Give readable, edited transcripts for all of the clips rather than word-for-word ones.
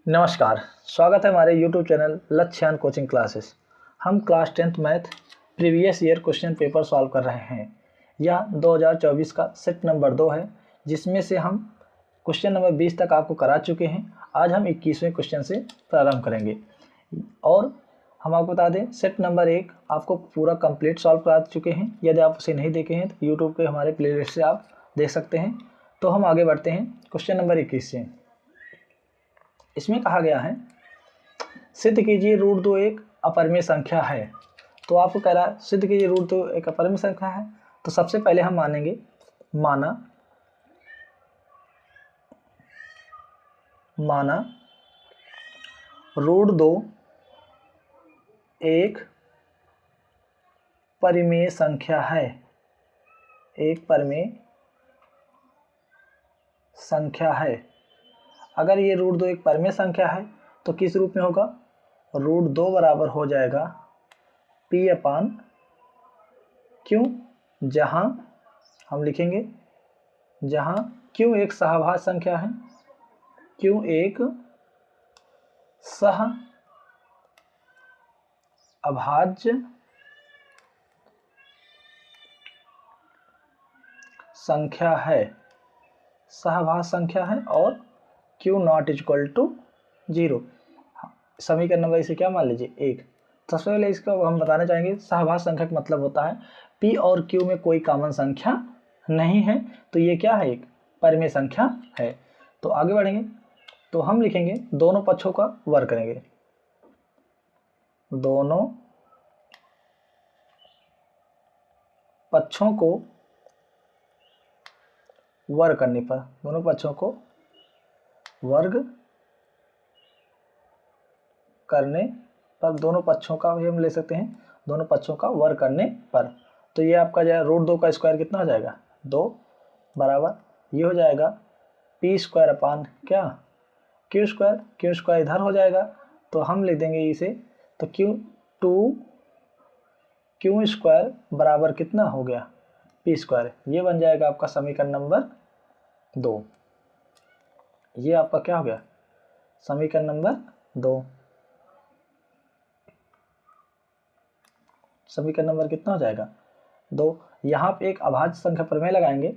नमस्कार, स्वागत है हमारे YouTube चैनल लक्ष्यान कोचिंग क्लासेस। हम class 10th math previous year question paper solve कर रहे हैं। यह 2024 का सेट नंबर 2 है, जिसमें से हम क्वेश्चन नंबर 20 तक आपको करा चुके हैं। आज हम 21वें क्वेश्चन से प्रारंभ करेंगे और हम आपको बता दें, सेट नंबर 1 आपको पूरा कंप्लीट सॉल्व करा चुके हैं। यदि आप उसे नहीं देखे हैं तो यूट्यूब के हमारे प्लेलिस्ट से आप देख सकते हैं। तो हम आगे बढ़ते हैं क्वेश्चन नंबर 21 से। इसमें कहा गया है, सिद्ध कीजिए √2 एक अपरिमेय संख्या है। तो आपको कह रहा है सिद्ध कीजिए √2 एक अपरिमेय संख्या है। तो सबसे पहले हम मानेंगे, माना √2 एक परिमेय संख्या है, एक परिमेय संख्या है। अगर ये √2 एक परिमेय संख्या है तो किस रूप में होगा? √2 बराबर हो जाएगा P/Q, जहां हम लिखेंगे, जहां Q एक सहभाज्य संख्या है, Q एक सहअभाज्य संख्या है, सहभाज्य संख्या है और Q नॉट इक्वल टू 0। समीकरण नंबर इसे क्या मान लीजिए? 1। सबसे पहले इसका हम बताना चाहेंगे, सहभाज्य संख्या का मतलब होता है P और Q में कोई कॉमन संख्या नहीं है, तो ये क्या है? एक परिमेय संख्या है। तो आगे बढ़ेंगे तो हम लिखेंगे, दोनों पक्षों का वर्ग करेंगे, दोनों पक्षों को वर्ग करने पर, दोनों पक्षों को वर्ग करने पर, दोनों पक्षों का भी हम ले सकते हैं, दोनों पक्षों का वर्ग करने पर। तो ये आपका जो है √2 का स्क्वायर कितना हो जाएगा? 2 बराबर ये हो जाएगा P² अपान क्या? Q²। Q² इधर हो जाएगा तो हम लिख देंगे इसे, तो Q² बराबर कितना हो गया? P²। ये बन जाएगा आपका समीकरण नंबर 2। ये आपका क्या हो गया? समीकरण नंबर 2। समीकरण नंबर कितना हो जाएगा? 2। यहाँ पे एक अभाज्य संख्या प्रमेय लगाएंगे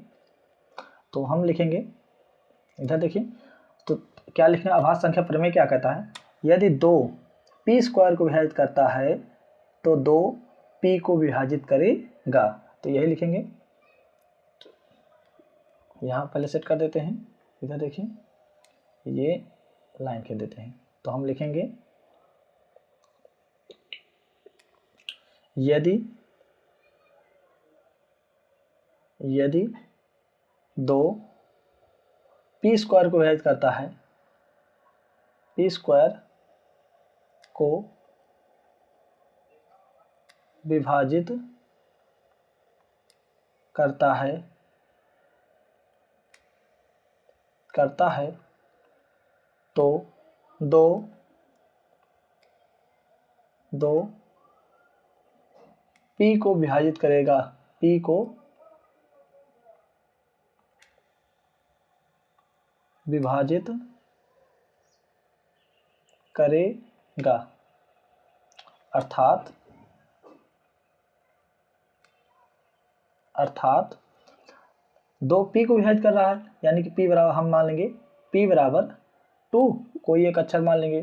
तो हम लिखेंगे, इधर देखिए, तो क्या लिखना है? अभाज्य संख्या प्रमेय क्या कहता है? यदि 2 P² को विभाजित करता है तो 2 P को विभाजित करेगा। तो यही लिखेंगे, यहाँ पहले सेट कर देते हैं, इधर देखिए ये लाइन खींच देते हैं। तो हम लिखेंगे, यदि 2 P² को विभाजित करता है, P² को विभाजित करता है तो 2 P को विभाजित करेगा, P को विभाजित करेगा। अर्थात 2 P को विभाजित कर रहा है, यानी कि P बराबर हम मान लेंगे, P बराबर 2, कोई एक अक्षर मान लेंगे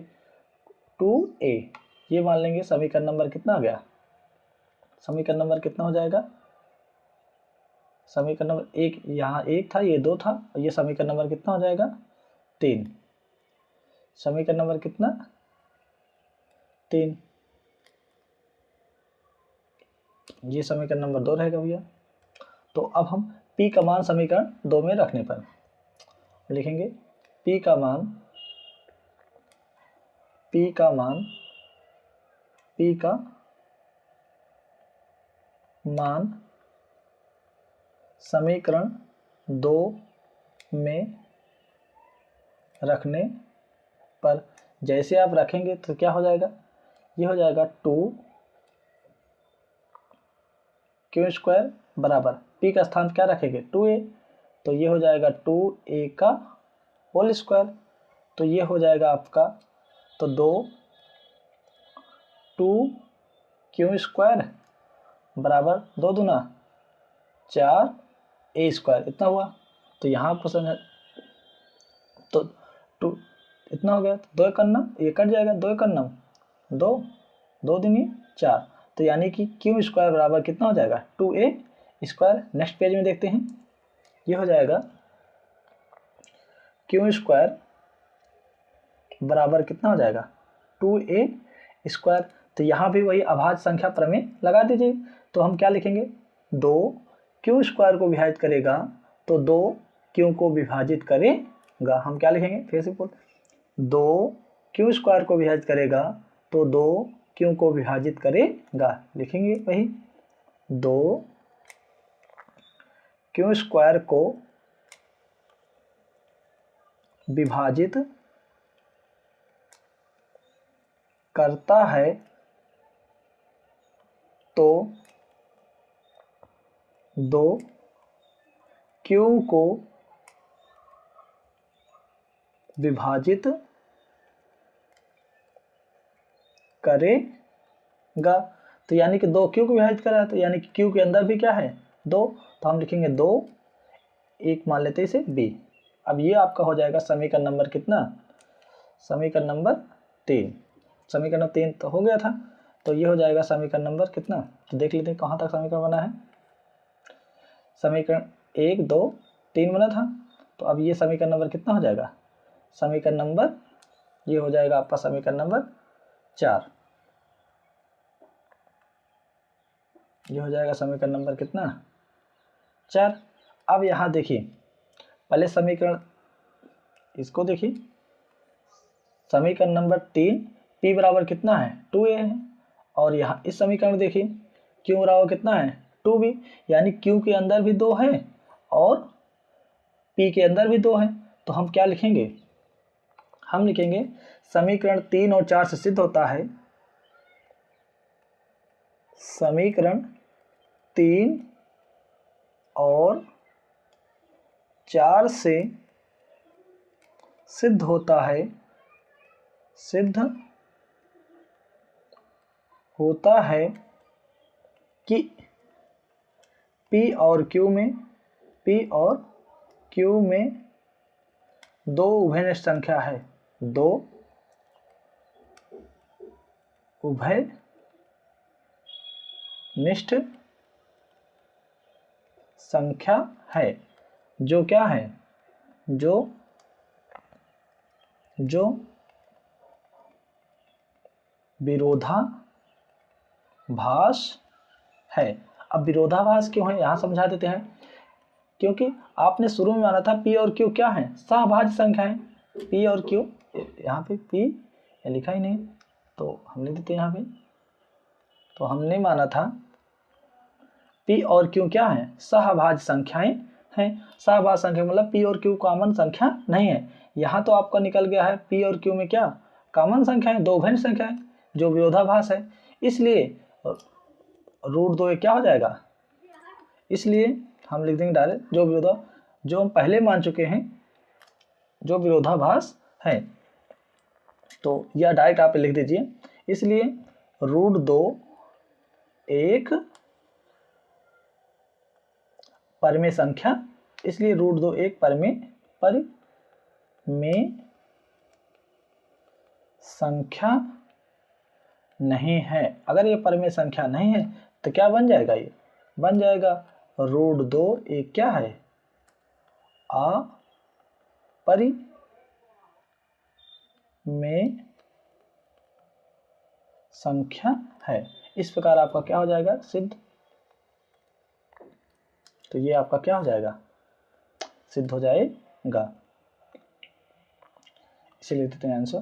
2a, ये मान लेंगे। समीकरण नंबर कितना आ गया? समीकरण नंबर कितना हो जाएगा? समीकरण नंबर 1, यहाँ 1 था, ये 2 था, और ये समीकरण नंबर कितना हो जाएगा? 3। समीकरण नंबर कितना? 3। ये समीकरण नंबर 2 रहेगा भैया। तो अब हम P का मान समीकरण 2 में रखने पर लिखेंगे, P का मान समीकरण 2 में रखने पर, जैसे आप रखेंगे तो क्या हो जाएगा? ये हो जाएगा 2Q² बराबर P का स्थान क्या रखेंगे? 2a, तो ये हो जाएगा 2a का होल स्क्वायर। तो ये हो जाएगा आपका, तो 2q² बराबर 2 दूना 4a² इतना हुआ। तो यहाँ आपको समझ, तो 2 इतना हो गया, तो 2 एक नम ये कट जाएगा, 2 एक नम 2, 2 दूनी 4, तो यानी कि q² बराबर कितना हो जाएगा 2a²। नेक्स्ट पेज में देखते हैं, ये हो जाएगा q² बराबर कितना हो जाएगा 2a²। तो यहाँ भी वही अभाज्य संख्या प्रमेय लगा दीजिए। तो हम क्या लिखेंगे, 2q² को विभाजित करेगा तो 2q को विभाजित करेगा। हम क्या लिखेंगे, फिर से बोल, 2q² को विभाजित करेगा तो 2q को विभाजित करेगा। लिखेंगे वही, 2q² को विभाजित करता है तो 2q को विभाजित करेगा। तो यानी कि 2q को विभाजित कर रहा है, तो यानी कि q के अंदर भी क्या है 2, तो हम लिखेंगे 2, एक मान लेते हैं इसे b। अब ये आपका हो जाएगा समीकरण नंबर कितना, समीकरण नंबर 3। समीकरण 3 तो हो गया था, तो ये हो जाएगा समीकरण नंबर कितना, तो देख लेते हैं कहाँ तक समीकरण बना है। समीकरण 1 2 3 बना था, तो अब ये समीकरण नंबर कितना हो जाएगा, समीकरण नंबर, ये हो जाएगा आपका समीकरण नंबर 4। ये हो जाएगा समीकरण नंबर कितना 4। अब यहाँ देखिए, पहले समीकरण इसको देखिए, समीकरण नंबर 3 p बराबर कितना है 2a है, और यहाँ इस समीकरण देखिए q बराबर कितना है 2b, यानी q के अंदर भी 2 है और p के अंदर भी 2 है। तो हम क्या लिखेंगे, हम लिखेंगे समीकरण 3 और 4 से सिद्ध होता है, समीकरण 3 और 4 से सिद्ध होता है, सिद्ध होता है कि P और Q में 2 उभयनिष्ठ संख्या है, 2 उभयनिष्ठ संख्या है, जो क्या है, जो विरोधाभास है। अब विरोधाभास क्यों है यहाँ समझा देते हैं, क्योंकि आपने शुरू में माना था P और Q क्या है, सहभाज्य संख्या है। P और Q, यहाँ पे P लिखा ही नहीं, तो हम लिख देते हैं यहाँ पे, तो हमने माना था P और Q क्या है, सहभाज्य संख्याएं हैं। सहभाज्य संख्या मतलब P और Q कॉमन संख्या नहीं है। यहाँ तो आपका निकल गया है P और Q में क्या कॉमन संख्या है, 2 उभयनिष्ठ संख्या है जो विरोधाभास है, इसलिए √2 क्या हो जाएगा, इसलिए हम लिख देंगे डायरेक्ट जो हम पहले मान चुके हैं जो विरोधाभास है, तो यह डायरेक्ट आप लिख दीजिए। इसलिए √2 एक परिमेय संख्या, इसलिए √2 एक परिमेय संख्या नहीं है। अगर ये परिमेय संख्या नहीं है तो क्या बन जाएगा, ये बन जाएगा √2 एक क्या है, अपरिमेय संख्या है। इस प्रकार आपका क्या हो जाएगा सिद्ध, तो ये आपका क्या हो जाएगा सिद्ध हो जाएगा। इसे लिख देते हैं आंसर,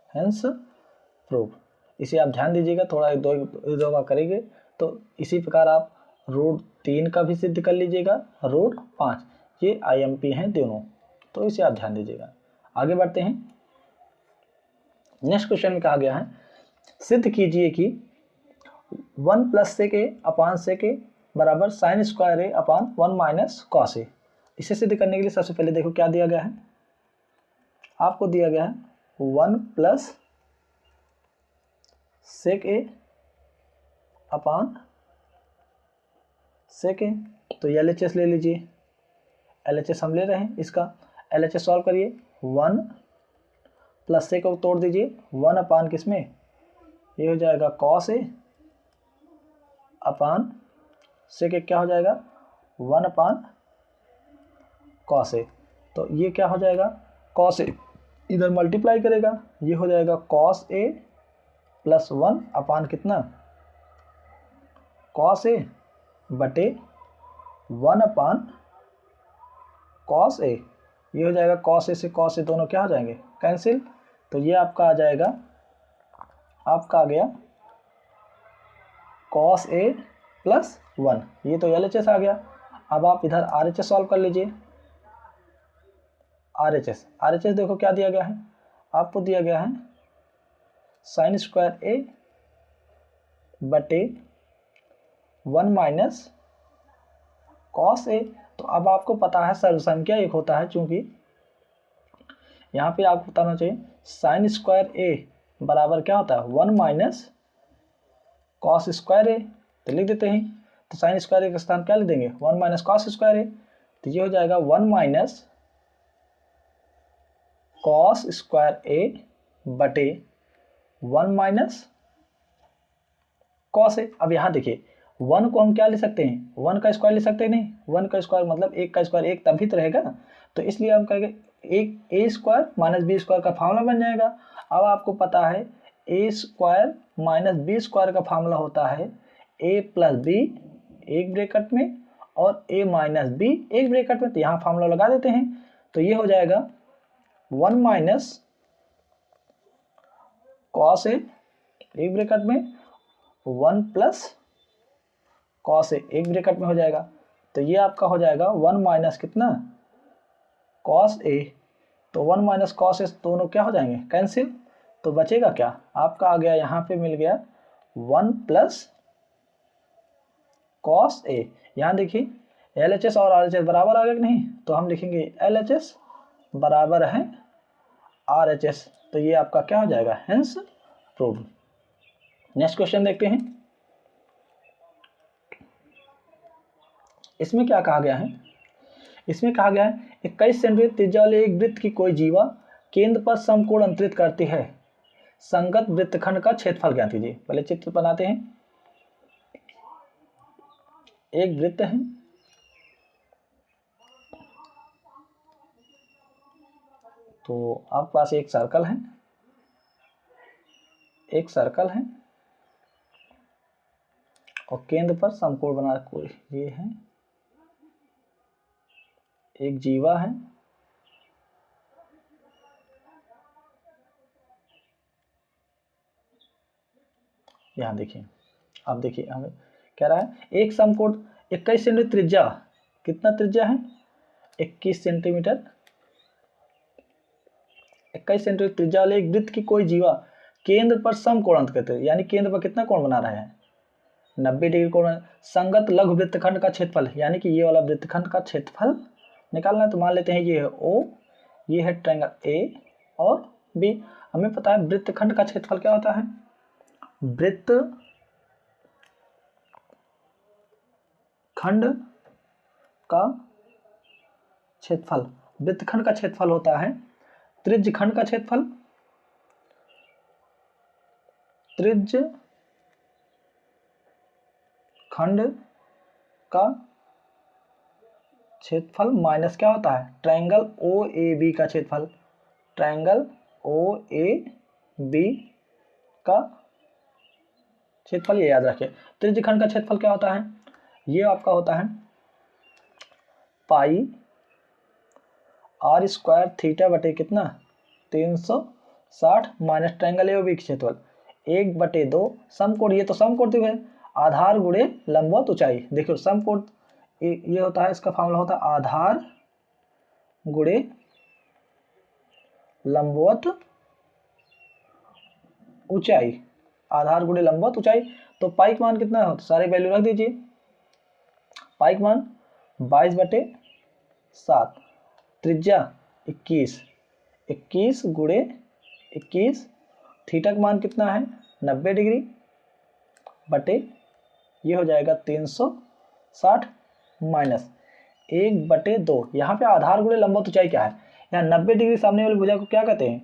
हेंस प्रूव। इसे आप ध्यान दीजिएगा, थोड़ा एक दो बार करेंगे तो इसी प्रकार आप √3 का भी सिद्ध कर लीजिएगा, √5, ये IMP हैं दोनों, तो इसे आप ध्यान दीजिएगा। आगे बढ़ते हैं, नेक्स्ट क्वेश्चन में कहा गया है सिद्ध कीजिए कि 1 + sec a upon sec a बराबर sin² a upon 1 - cos a। इसे सिद्ध करने के लिए सबसे पहले देखो क्या दिया गया है, आपको दिया गया है 1 प्लस सेक ए अपान सेक ए। तो LHS ले लीजिए, LHS हम ले रहे हैं, इसका LHS सॉल्व करिए। 1 प्लस से को तोड़ दीजिए, 1 अपान किसमें, ये हो जाएगा कॉस ए अपान से के क्या हो जाएगा 1 अपान कॉस ए। तो ये क्या हो जाएगा, कॉस ए इधर मल्टीप्लाई करेगा, ये हो जाएगा कॉस ए प्लस 1 अपान कितना कॉस ए बटे 1 अपान कॉस ए। ये हो जाएगा कॉस ए से कॉस ए दोनों क्या हो जाएंगे, कैंसिल। तो ये आपका आ जाएगा, आपका आ गया कॉस ए प्लस 1, ये तो LHS आ गया। अब आप इधर RHS सॉल्व कर लीजिए। RHS देखो क्या दिया गया है, आपको दिया गया है साइन स्क्वायर ए बटे 1 माइनस कॉस ए। तो अब आपको पता है सर्वसंख्या एक होता है, चूंकि यहाँ पे आपको बताना चाहिए साइन स्क्वायर ए बराबर क्या होता है 1 माइनस कॉस स्क्वायर ए। तो लिख देते हैं, तो साइन स्क्वायर ए का स्थान क्या लिख देंगे 1 माइनस कॉस स्क्वायर ए। तो ये हो जाएगा 1 माइनस कॉस स्क्वायर ए बटे 1 माइनस कॉस ए। अब यहाँ देखिए 1 को हम क्या ले सकते हैं, 1 का स्क्वायर ले सकते हैं, नहीं 1 का स्क्वायर मतलब 1 का स्क्वायर 1 तभी तो रहेगा। तो इसलिए हम कहेंगे एक ए स्क्वायर माइनस बी स्क्वायर का फार्मूला बन जाएगा। अब आपको पता है ए स्क्वायर माइनस बी स्क्वायर का फार्मूला होता है ए प्लस बी एक ब्रैकेट में और ए माइनस बी एक ब्रैकेट में। तो यहाँ फार्मूला लगा देते हैं, तो ये हो जाएगा 1 माइनस कॉस ए एक ब्रैकेट में 1 प्लस कॉस ए एक ब्रैकेट में हो जाएगा। तो ये आपका हो जाएगा 1 माइनस कितना कॉस ए। तो 1 माइनस कॉस ए दोनों क्या हो जाएंगे, कैंसिल। तो बचेगा क्या, आपका आ गया यहाँ पे मिल गया 1 प्लस कॉस ए। यहाँ देखिए LHS और RHS बराबर आ गया कि नहीं, तो हम लिखेंगे LHS बराबर है RHS। तो ये आपका क्या हो जाएगा, हेंस प्रूव्ड। नेक्स्ट क्वेश्चन देखते हैं, इसमें क्या कहा गया है। इसमें कहा गया है 21 सेंटीमीटर त्रिज्या वाले एक वृत्त की कोई जीवा केंद्र पर समकोण अंतरित करती है, संगत वृत्तखंड का क्षेत्रफल ज्ञात कीजिए। पहले चित्र बनाते हैं, एक वृत्त है, तो आपके पास एक सर्कल है, एक सर्कल है और केंद्र पर समकोण बना कोई ये है, एक जीवा है, यहाँ देखिए। अब देखिए हमें कह रहा है एक समकोण 21 सेंटीमीटर त्रिज्या, कितना त्रिज्या है 21 सेंटीमीटर, 21 सेंटीमीटर त्रिज्या वाले एक वृत्त की कोई जीवा केंद्र पर समकोण अंतरित करते हैं, यानी केंद्र पर कितना कोण बना रहे हैं 90 डिग्री कोण। संगत लघु वृत्तखंड का क्षेत्रफल, यानी कि ये वाला वृत्तखंड का क्षेत्रफल निकालना है। तो मान लेते हैं ये है O, ये है ट्रायंगल A और B। हमें पता है वृत्तखंड का क्षेत्रफल क्या होता है, वृत्त खंड का क्षेत्रफल, वृत्तखंड का क्षेत्रफल होता है त्रिज्य खंड का क्षेत्रफल, त्रिज्य खंड का क्षेत्रफल माइनस क्या होता है ट्रायंगल OAB का क्षेत्रफल, ट्रायंगल OAB का क्षेत्रफल, ये याद रखिए। त्रिज्य खंड का क्षेत्रफल क्या होता है, ये आपका होता है पाई r स्क्वायर थीटा बटे कितना 360 माइनस ट्रायंगल AOB क्षेत्रफल 1/2 समकोण, ये तो समकोण त्रिभुज है, आधार गुणे लंबवत ऊंचाई। देखो समकोण ये होता है, इसका फॉर्मूला होता है आधार गुणे लंबवत ऊंचाई, आधार गुणे लंबवत ऊंचाई। तो पाई का मान कितना है, तो सारे वैल्यू रख दीजिए। पाई का मान 22/7, त्रिज्या 21, 21 गुणे 21, थीटा का मान कितना है 90 डिग्री बटे ये हो जाएगा 360 माइनस 1/2। यहाँ पे आधार गुणे लंबवत ऊंचाई क्या है, यहाँ 90 डिग्री सामने वाली भुजा को क्या कहते हैं,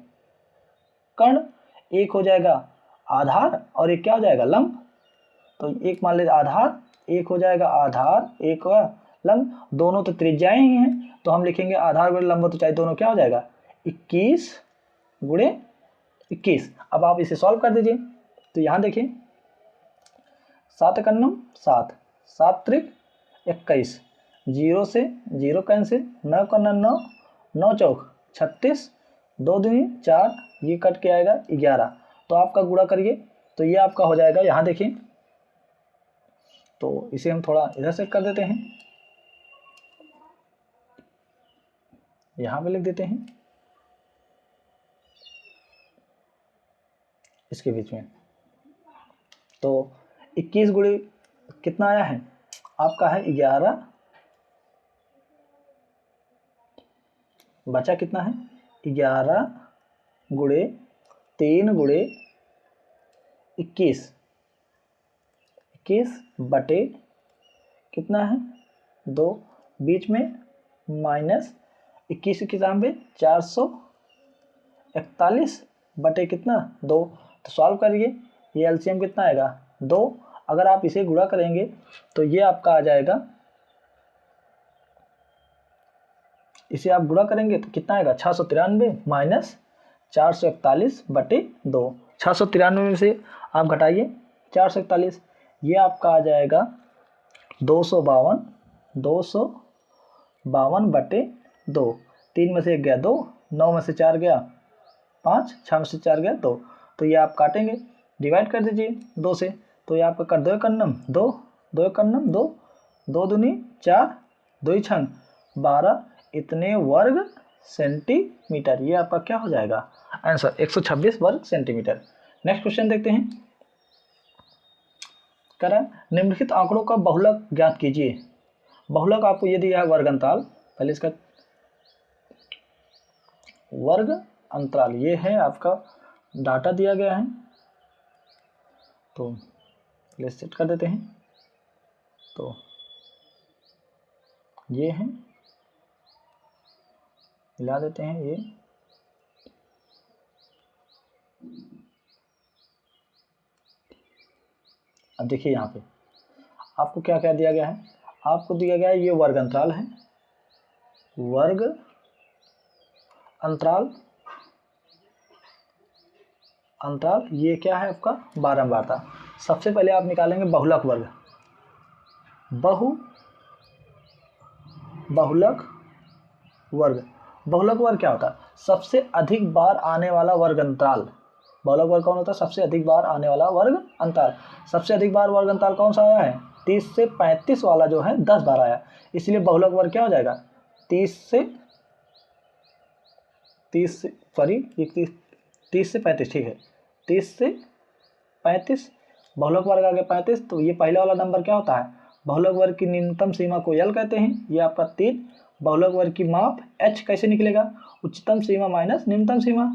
कर्ण। एक हो जाएगा आधार और एक क्या हो जाएगा लंब। तो एक मान लीजिए आधार, एक हो जाएगा आधार, एक होगा लंब, दोनों तो त्रिज्याएं ही हैं। तो हम लिखेंगे आधार गुणे लंबवत ऊंचाई दोनों क्या हो जाएगा 21 गुणे 21। अब आप इसे सॉल्व कर दीजिए। तो यहाँ देखिए 7 एकन्नम 7, 7 त्रिक 21, 0 से 0 कैंसिल, 9 का 9, 9 चौक 36, 2 दूनी 4, ये कट के आएगा 11। तो आपका गुणा करिए तो ये आपका हो जाएगा, यहाँ देखिए तो इसे हम थोड़ा इधर से कर देते हैं, यहाँ पे लिख देते हैं इसके बीच में। तो 21 गुणे कितना आया है आपका है 11, बचा कितना है 11 गुणे 3 गुणे 21, 21 बटे कितना है 2, बीच में माइनस 21 की जान 441 बटे कितना 2। तो सॉल्व करिए, ये एलसीएम कितना आएगा 2। अगर आप इसे गुणा करेंगे तो ये आपका आ जाएगा, इसे आप गुणा करेंगे तो कितना आएगा 693 माइनस 441 बटे 2। 693 में से आप घटाइए 441, ये आपका आ जाएगा 252 बटे 2। 3 में से 1 गया 2, 9 में से 4 गया 5, 6 में से 4 गया 2। तो ये आप काटेंगे, डिवाइड कर दीजिए 2 से। तो ये आपका कर 2 एकन्नम 2, 2 एकन्नम 2, 2 दूनी 4, 2 छंग 12, इतने वर्ग सेंटीमीटर। ये आपका क्या हो जाएगा आंसर 126 वर्ग सेंटीमीटर। नेक्स्ट क्वेश्चन देखते हैं। कह रहा है निम्नलिखित आंकड़ों का बहुलक ज्ञात कीजिए। बहुलक आपको ये दिया है वर्ग अंतराल, पहले इसका वर्ग अंतराल ये है आपका डाटा दिया गया है, तो पहले सेट कर देते हैं। तो ये है, मिला देते हैं ये, अब देखिए यहाँ पे आपको क्या क्या दिया गया है, आपको दिया गया है ये वर्ग अंतराल है, वर्ग अंतराल, अंतराल ये क्या है आपका बारंबारता। सबसे पहले आप निकालेंगे बहुलक वर्ग, बहुलक वर्ग। बहुलक वर्ग क्या होता है, सबसे अधिक बार आने वाला वर्ग अंतराल। बहुलक वर्ग कौन होता है, सबसे अधिक बार आने वाला वर्ग अंतराल। सबसे अधिक बार वर्ग अंतराल कौन सा आया है 30 से 35 वाला जो है 10 बार आया, इसलिए बहुलक वर्ग क्या हो जाएगा 30 से 35, ठीक है 30 से 35, बहुलक वर्ग आ गया 35। तो ये पहला वाला नंबर क्या होता है, बहुलक वर्ग की न्यूनतम सीमा को यल कहते हैं, ये आपका 3। बहुलक वर्ग की माप h कैसे निकलेगा, उच्चतम सीमा माइनस न्यूनतम सीमा,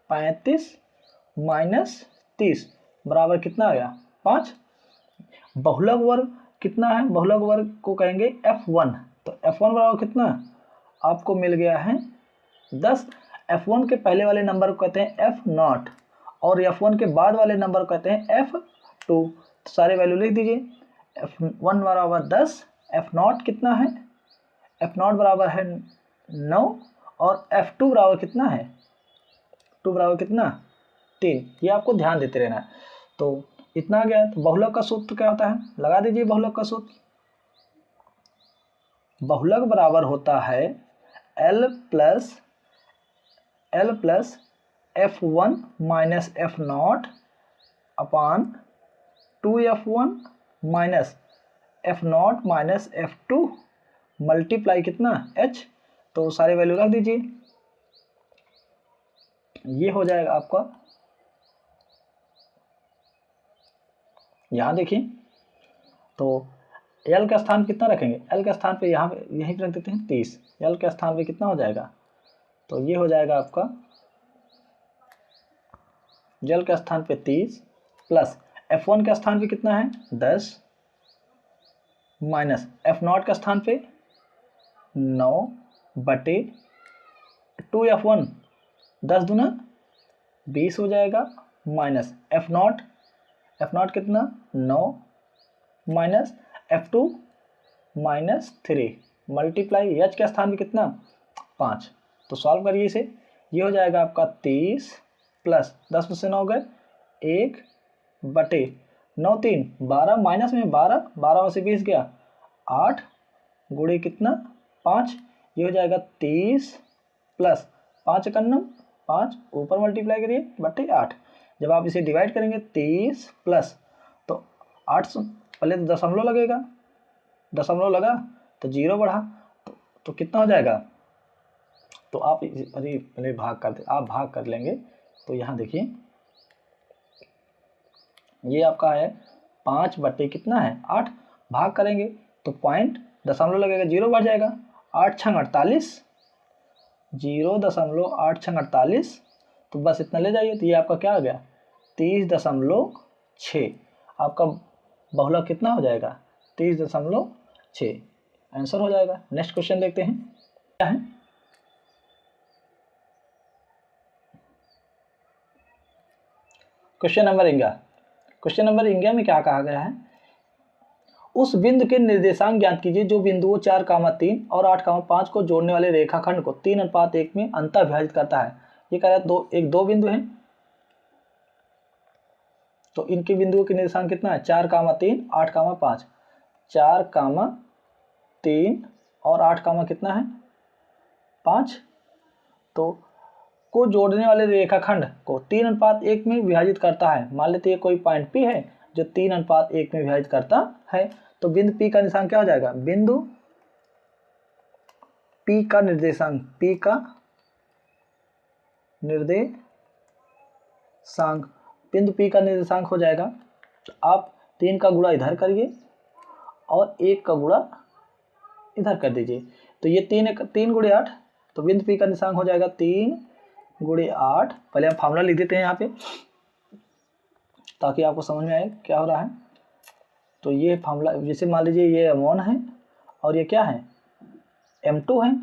35 माइनस 30 बराबर कितना आ गया 5। बहुलक वर्ग कितना है, बहुलक वर्ग को कहेंगे f1। तो f1 बराबर कितना आपको मिल गया है 10। f1 के पहले वाले नंबर को कहते हैं f0 और f1 के बाद वाले नंबर को कहते हैं f2। तो सारे वैल्यू लिख दीजिए, f1 बराबर 10, f0 कितना है, f0 बराबर है 9 और f2 बराबर कितना है 2 बराबर कितना 3। ये आपको ध्यान देते रहना है। तो इतना आ गया। तो बहुलक का सूत्र क्या होता है, लगा दीजिए बहुलक का सूत्र। बहुलक बराबर होता है L plus f1 minus f0 अपान 2f1 minus f0 minus f2 multiply कितना h। तो सारे वैल्यू रख दीजिए, ये हो जाएगा आपका, यहाँ देखिए तो L का स्थान कितना रखेंगे, L का स्थान पे यहाँ यहीं रख देते हैं 30, L का स्थान पे कितना हो जाएगा, तो ये हो जाएगा आपका जल के स्थान पे 30 प्लस F1 के स्थान पे कितना है 10 माइनस F0 के स्थान पे 9 बटे 2F1 10 दूना 20 हो जाएगा माइनस F0 कितना 9 minus F2 minus 3 multiply H के स्थान पे कितना 5। तो सॉल्व करिए इसे, ये हो जाएगा आपका 30 प्लस 10 में से 9 गए 1 बटे 9 3 12 माइनस में 12 में से 20 गया 8 गुणे कितना 5, ये हो जाएगा 30 प्लस 5 एकन्नम 5 ऊपर मल्टीप्लाई करिए बटे 8। जब आप इसे डिवाइड करेंगे 30 प्लस तो 8 पहले तो दशमलव लगेगा, दशमलव लगा तो 0 बढ़ा तो कितना हो जाएगा, तो आप अरे पहले भाग कर दे, आप भाग कर लेंगे तो यहाँ देखिए ये आपका है 5 बटे कितना है 8, भाग करेंगे तो पॉइंट दशमलव लगेगा 0 बढ़ जाएगा 8 छंग 48 0.8 छंग 48, तो बस इतना ले जाइए तो ये आपका क्या आ गया 30.6। आपका बहुलक कितना हो जाएगा 30.6 आंसर हो जाएगा। नेक्स्ट क्वेश्चन देखते हैं क्या है। क्वेश्चन नंबर इंग्या में क्या कहा गया है, उस बिंदु के निर्देशांक ज्ञात कीजिए जो बिंदुओं 4,3 और 8,5 को जोड़ने वाले रेखाखंड को 3:1 में अंतः विभाजित करता है। ये कह रहा है दो बिंदु हैं, तो इनके बिंदुओं के निर्देशांक कितना है 4,3 8,5, 4,3 और 8, कितना है 5, तो को जोड़ने वाले रेखाखंड को 3:1 में विभाजित करता है। मान लेते हैं कोई पॉइंट P है जो 3:1 में विभाजित करता है, तो बिंदु P का निशान क्या हो जाएगा, बिंदु P का निर्देशांक बिंदु P का निर्देशांक हो जाएगा, तो आप 3 का गुणा इधर करिए और 1 का गुणा इधर कर दीजिए, तो ये 3 गुणे 8, तो बिंदु P का निशांक हो जाएगा 3 गुणे 8। पहले हम फार्मूला लिख देते हैं यहाँ पे ताकि आपको समझ में आए क्या हो रहा है। तो ये फार्मूला जैसे मान लीजिए ये M1 है और ये क्या है M2 है,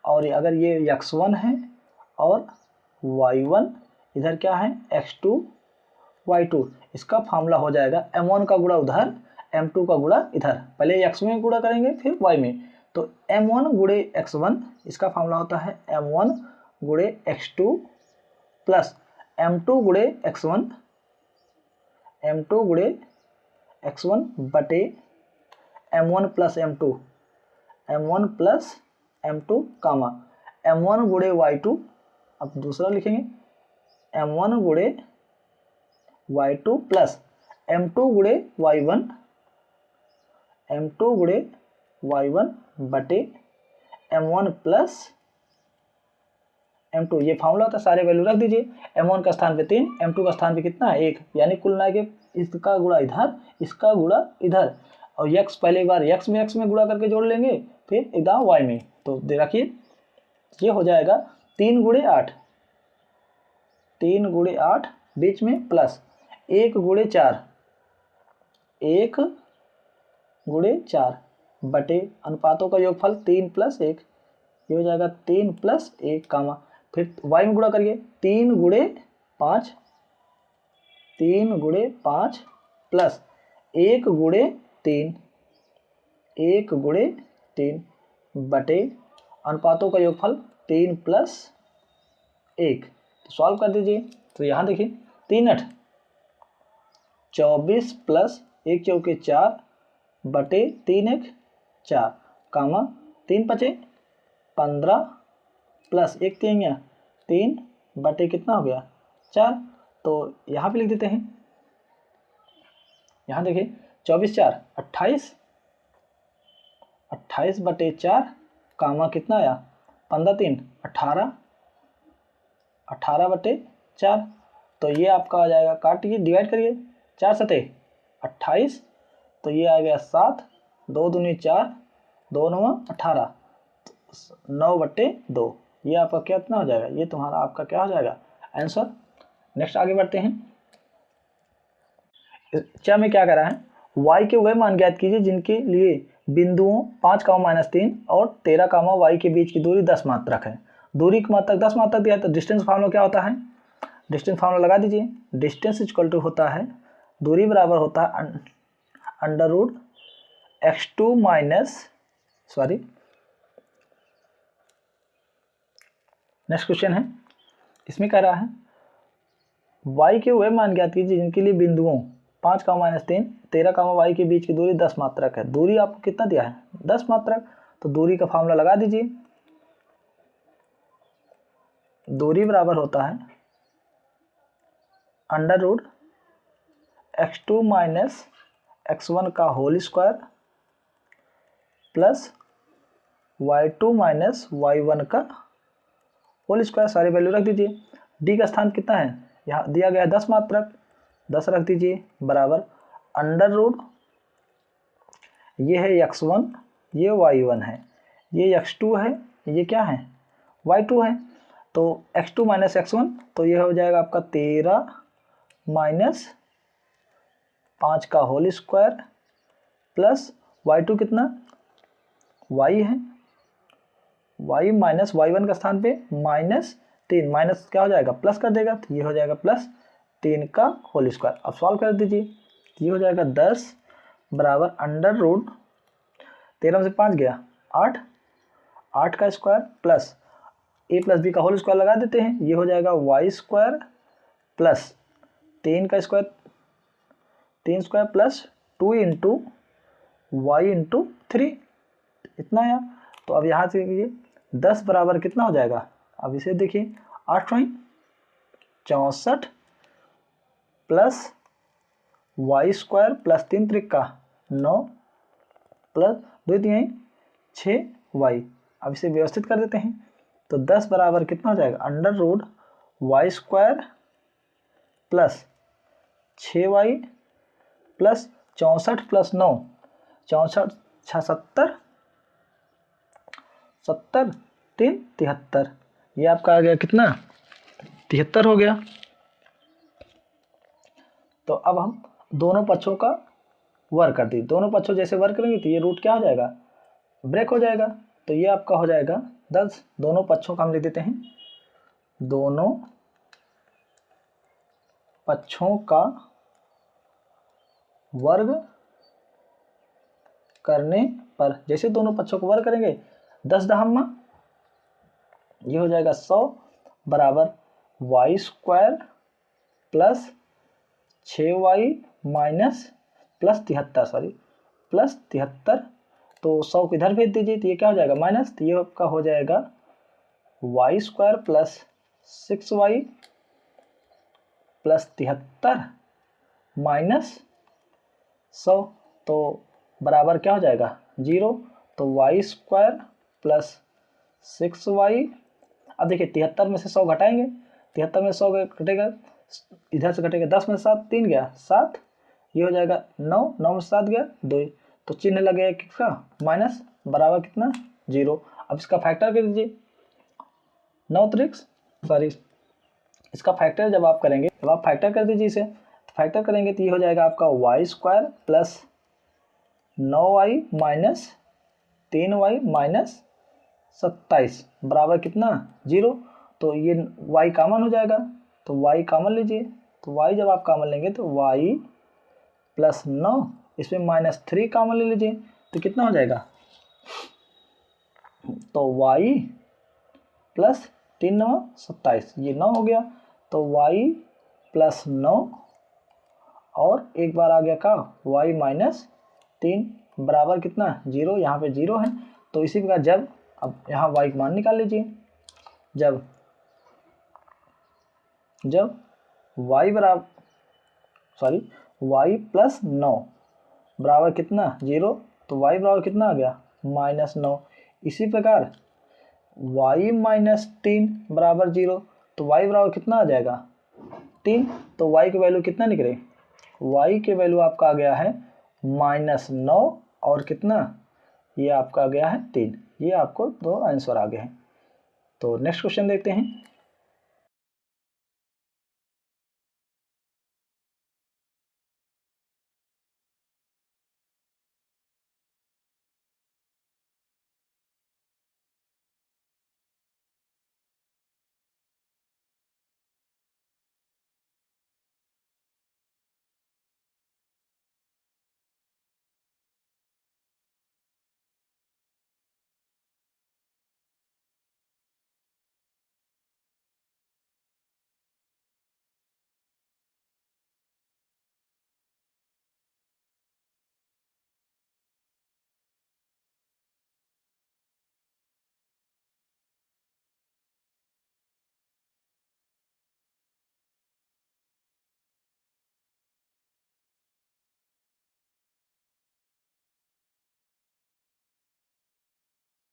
और ये अगर ये x1 है और y1 इधर क्या है x2 y2, इसका फार्मूला हो जाएगा M1 का गुणा उधर M2 का गुणा इधर, पहले x में गुणा करेंगे फिर y में, तो M1 गुणे x1 इसका फार्मूला होता है M1 गुणे x2 प्लस M2 गुणे x1 बटे M1 प्लस M2 कामा M1 गुणे y2, अब दूसरा लिखेंगे M1 गुणे y2 प्लस M2 गुणे y1 बटे M1 प्लस M2, ये फार्मूला होता है, सारे वैल्यू रख दीजिए। M1 का स्थान पे 3, M2 का स्थान पे कितना है 1, यानी कुल मिला के इसका गुणा इधर इसका गुणा इधर, और x पहले बार x में गुणा करके जोड़ लेंगे फिर एकदम y में, तो दे रखिए ये हो जाएगा 3 गुणे 8 बीच में प्लस 1 गुणे 4 बटे अनुपातों का योगफल 3 प्लस 1, ये हो जाएगा 3 प्लस 1 कामा फिर y में गुणा करिए 3 गुणे 5 प्लस 1 गुणे 3 बटे अनुपातों का योगफल 3 प्लस 1, तो सॉल्व कर दीजिए। तो यहाँ देखिए 3 8 24 प्लस 1 चौके 4 बटे 3 1 4 कामा 3 5 15 प्लस 1 3 बटे कितना हो गया 4, तो यहाँ पे लिख देते हैं, यहाँ देखिए 24 4 28 बटे 4 कामा कितना आया 15 3 18 बटे 4, तो ये आपका आ जाएगा, काटिए डिवाइड करिए 4 सते 28, तो ये आ गया 7 2 दूनी 4 2 9 18 9 बटे 2, ये आपका कितना हो जाएगा, ये तुम्हारा आपका क्या हो जाएगा आंसर नेक्स्ट आगे बढ़ते हैं। क्या में क्या कह रहा है, y के वह मान ज्ञात कीजिए जिनके लिए बिंदुओं 5, और 13, y के बीच की दूरी 10 मात्रक है। दूरी की मात्रक 10 मात्रक दिया है, तो डिस्टेंस फार्मूला क्या होता है, डिस्टेंस फार्मूला लगा दीजिए। डिस्टेंस इक्वल टू होता है, दूरी बराबर होता है under root x2 minus next question है, इसमें कह रहा है y के वह मान ज्ञात कीजिए जिनके लिए बिंदुओं 5, 13, y के बीच की दूरी 10 मात्रक है। दूरी आपको कितना दिया है, 10 मात्रक, तो दूरी का फार्मूला लगा दीजिए। दूरी बराबर होता है under root x2 minus x1 का whole square plus y2 minus y1 का होल स्क्वायर। सारी वैल्यू रख दीजिए। डी का स्थान कितना है, यहाँ दिया गया है 10 मात्रक, 10 रख दीजिए बराबर अंडर रूट, ये है x1, ये y1 है, ये x2 है, ये क्या है y2 है। तो x2 माइनस x1, तो ये हो जाएगा आपका 13 माइनस 5 का होल स्क्वायर प्लस y2 कितना y है, y माइनस y1 का स्थान पे -3, माइनस क्या हो जाएगा प्लस कर देगा, तो ये हो जाएगा +3 का होल स्क्वायर। अब सॉल्व कर दीजिए, ये हो जाएगा 10 बराबर अंडर रूट 13 में से 5 गया 8, 8 का square plus a plus B का होल स्क्वायर लगा देते हैं, ये हो जाएगा y स्क्वायर प्लस 3 का square, 3 square plus 2 into y into 3, इतना आया। तो अब यहाँ से ये 10 बराबर कितना हो जाएगा, अब इसे देखिए 8 64 प्लस वाई स्क्वायर प्लस 3 त्रिका 9 प्लस 2 3 6y। अब इसे व्यवस्थित कर देते हैं, तो 10 बराबर कितना हो जाएगा under root y square plus 6y plus 64 plus 9, 64 76 70 3 73, ये आपका आ गया कितना 73 हो गया। तो अब हम दोनों पक्षों का वर्ग कर दी, दोनों पक्षों जैसे वर्ग करेंगे तो ये रूट क्या हो जाएगा, ब्रेक हो जाएगा। तो ये आपका हो जाएगा 10, दोनों पक्षों का हम लिख देते हैं, दोनों पक्षों का वर्ग करने पर, जैसे दोनों पक्षों को वर्ग करेंगे 10 दहम्मा, ये हो जाएगा 100 बराबर y square plus 6y minus plus 73, तो 100 को इधर भेज दीजिए, तो ये क्या हो जाएगा माइनस, तो ये आपका हो जाएगा y square plus 6y plus 73 minus 100, तो बराबर क्या हो जाएगा 0। तो वाई स्क्वायर प्लस 6y, अब देखिए 73 में से 100 घटाएंगे, 73 में 100 घटेगा, इधर से घटेगा 10 में 7 3 गया 7, ये हो जाएगा 9, 9 में 7 गया 2, तो चिन्ह लगेगा किसका माइनस, बराबर कितना 0। अब इसका फैक्टर कर दीजिए, 9 त्रिक्स इसका फैक्टर जब आप करेंगे, जब आप फैक्टर कर दीजिए इसे, तो फैक्टर करेंगे तो ये हो जाएगा आपका y square plus 9y minus 3y minus 27 बराबर कितना 0। तो ये y कॉमन हो जाएगा, तो y कॉमन लीजिए, तो y जब आप कॉमन लेंगे तो y प्लस 9, इसमें -3 कॉमन ले लीजिए, तो कितना हो जाएगा, तो y प्लस 3 9 27, ये 9 हो गया, तो y प्लस 9 और एक बार आ गया का y माइनस 3 बराबर कितना 0, यहाँ पे 0 है। तो इसी प्रकार जब, अब यहाँ y मान निकाल लीजिए, जब y बराबर y प्लस 9 बराबर कितना 0, तो y बराबर कितना आ गया -9। इसी प्रकार y माइनस 3 बराबर 0, तो y बराबर कितना आ जाएगा 3, तो y की वैल्यू कितना निकले, y की वैल्यू आपका आ गया है -9 और कितना, ये आपका आ गया है 3, ये आपको दो आंसर आ गए हैं। तो नेक्स्ट क्वेश्चन देखते हैं।